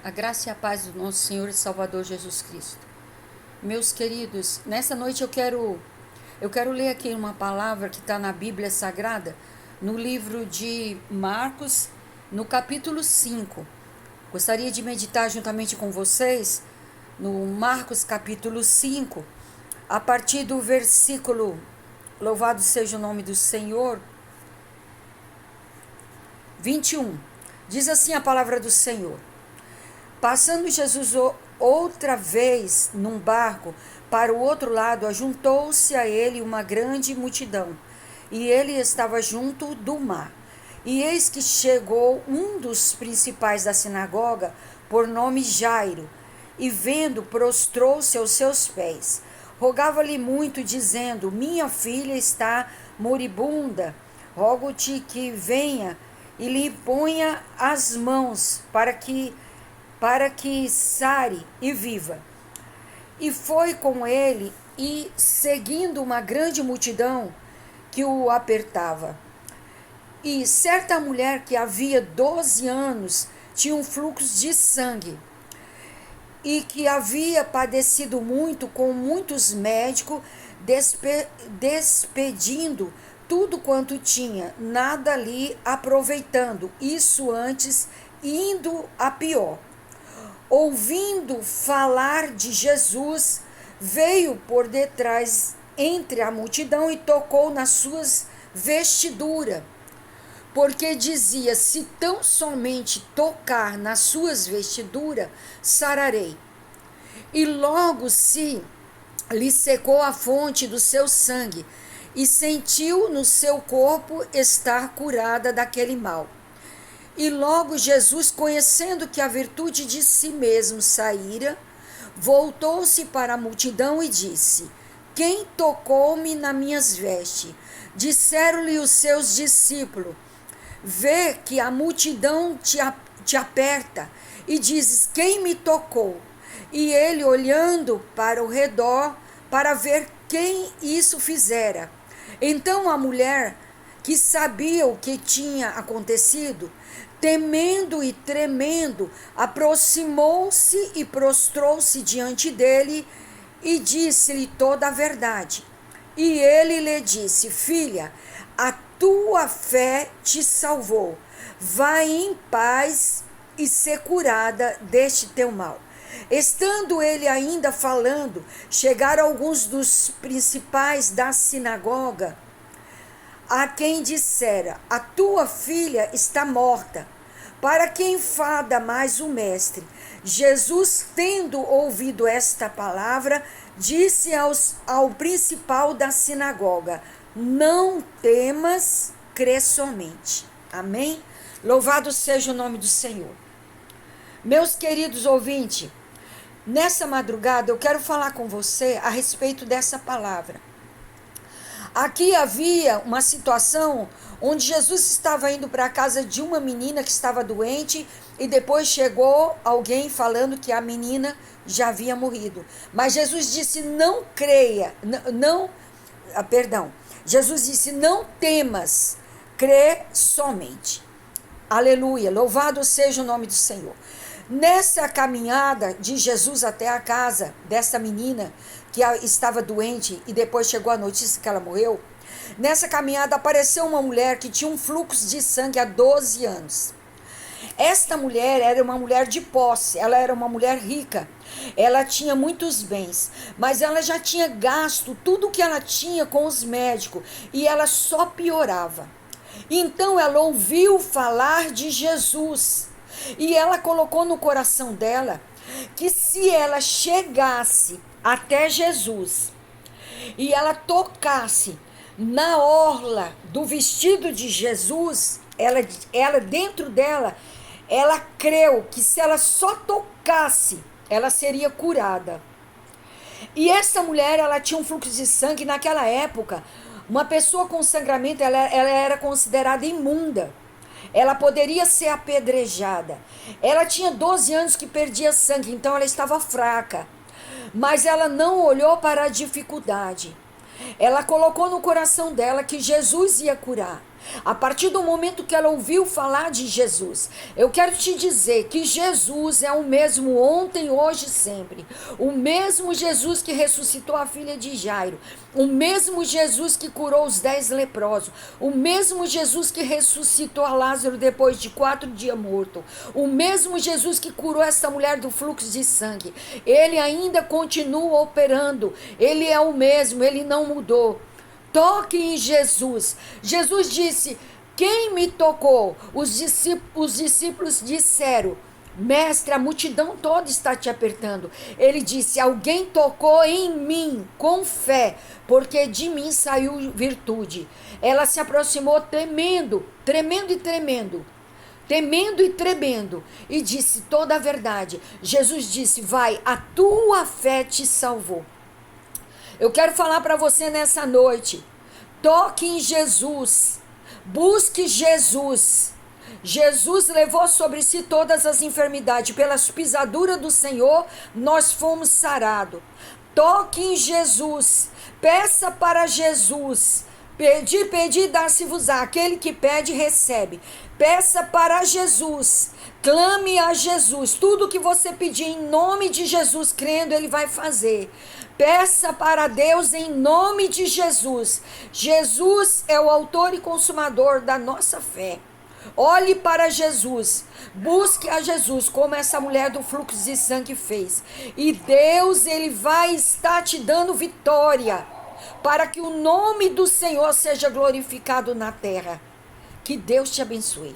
A graça e a paz do nosso Senhor e Salvador Jesus Cristo. Meus queridos, nessa noite eu quero ler aqui uma palavra que está na Bíblia Sagrada, no livro de Marcos, no capítulo 5. Gostaria de meditar juntamente com vocês no Marcos capítulo 5, a partir do versículo, louvado seja o nome do Senhor, 21. Diz assim a palavra do Senhor: Passando Jesus outra vez num barco para o outro lado, ajuntou-se a ele uma grande multidão, e ele estava junto do mar. E eis que chegou um dos principais da sinagoga, por nome Jairo, e vendo, prostrou-se aos seus pés. Rogava-lhe muito, dizendo: Minha filha está moribunda, rogo-te que venha e lhe ponha as mãos para que sare e viva. E foi com ele, e seguindo uma grande multidão que o apertava. E certa mulher que havia 12 anos tinha um fluxo de sangue, e que havia padecido muito com muitos médicos, despedindo tudo quanto tinha, nada lhe aproveitando, isso antes indo a pior. Ouvindo falar de Jesus, veio por detrás entre a multidão e tocou nas suas vestiduras, porque dizia: se tão somente tocar nas suas vestiduras, sararei. E logo se lhe secou a fonte do seu sangue, e sentiu no seu corpo estar curada daquele mal. E logo Jesus, conhecendo que a virtude de si mesmo saíra, voltou-se para a multidão e disse: Quem tocou-me nas minhas vestes? Disseram-lhe os seus discípulos: Vê que a multidão te aperta, e dizes: Quem me tocou? E ele, olhando para o redor, para ver quem isso fizera. Então a mulher, que sabia o que tinha acontecido, temendo e tremendo, aproximou-se e prostrou-se diante dele e disse-lhe toda a verdade. E ele lhe disse: Filha, a tua fé te salvou. Vai em paz e ser curada deste teu mal. Estando ele ainda falando, chegaram alguns dos principais da sinagoga, a quem dissera: A tua filha está morta. Para que enfada mais o mestre? Jesus, tendo ouvido esta palavra, disse ao principal da sinagoga: Não temas, crê somente. Amém? Louvado seja o nome do Senhor. Meus queridos ouvintes, nessa madrugada eu quero falar com você a respeito dessa palavra. Aqui havia uma situação onde Jesus estava indo para a casa de uma menina que estava doente, e depois chegou alguém falando que a menina já havia morrido. Mas Jesus disse: não creia, perdão. Jesus disse: não temas, crê somente. Aleluia, louvado seja o nome do Senhor. Nessa caminhada de Jesus até a casa dessa menina que estava doente, e depois chegou a notícia que ela morreu, nessa caminhada apareceu uma mulher que tinha um fluxo de sangue há 12 anos. Esta mulher era uma mulher de posse, ela era uma mulher rica, ela tinha muitos bens, mas ela já tinha gasto tudo que ela tinha com os médicos, e ela só piorava. Então ela ouviu falar de Jesus, e ela colocou no coração dela que se ela chegasse até Jesus e ela tocasse na orla do vestido de Jesus, ela dentro dela, ela creu que se ela só tocasse, ela seria curada. E essa mulher, ela tinha um fluxo de sangue. Naquela época, uma pessoa com sangramento, ela era considerada imunda. Ela poderia ser apedrejada. Ela tinha 12 anos que perdia sangue, então ela estava fraca. Mas ela não olhou para a dificuldade. Ela colocou no coração dela que Jesus ia curar. A partir do momento que ela ouviu falar de Jesus, eu quero te dizer que Jesus é o mesmo ontem, hoje e sempre. O mesmo Jesus que ressuscitou a filha de Jairo. O mesmo Jesus que curou os 10 leprosos. O mesmo Jesus que ressuscitou a Lázaro depois de 4 dias morto. O mesmo Jesus que curou essa mulher do fluxo de sangue. Ele ainda continua operando. Ele é o mesmo, ele não mudou. Toque em Jesus. Jesus disse: quem me tocou? Os discípulos disseram: mestre, a multidão toda está te apertando. Ele disse: alguém tocou em mim com fé, porque de mim saiu virtude. Ela se aproximou temendo e tremendo, e disse toda a verdade. Jesus disse: vai, a tua fé te salvou. Eu quero falar para você nessa noite: toque em Jesus, busque Jesus. Jesus levou sobre si todas as enfermidades, pelas pisaduras do Senhor nós fomos sarados. Toque em Jesus, peça para Jesus. Pedi, dá-se-vos-á. Aquele que pede, recebe. Peça para Jesus, clame a Jesus. Tudo que você pedir em nome de Jesus, crendo, Ele vai fazer. Peça para Deus em nome de Jesus. Jesus é o autor e consumador da nossa fé. Olhe para Jesus, busque a Jesus, como essa mulher do fluxo de sangue fez. E Deus, Ele vai estar te dando vitória, para que o nome do Senhor seja glorificado na terra. Que Deus te abençoe.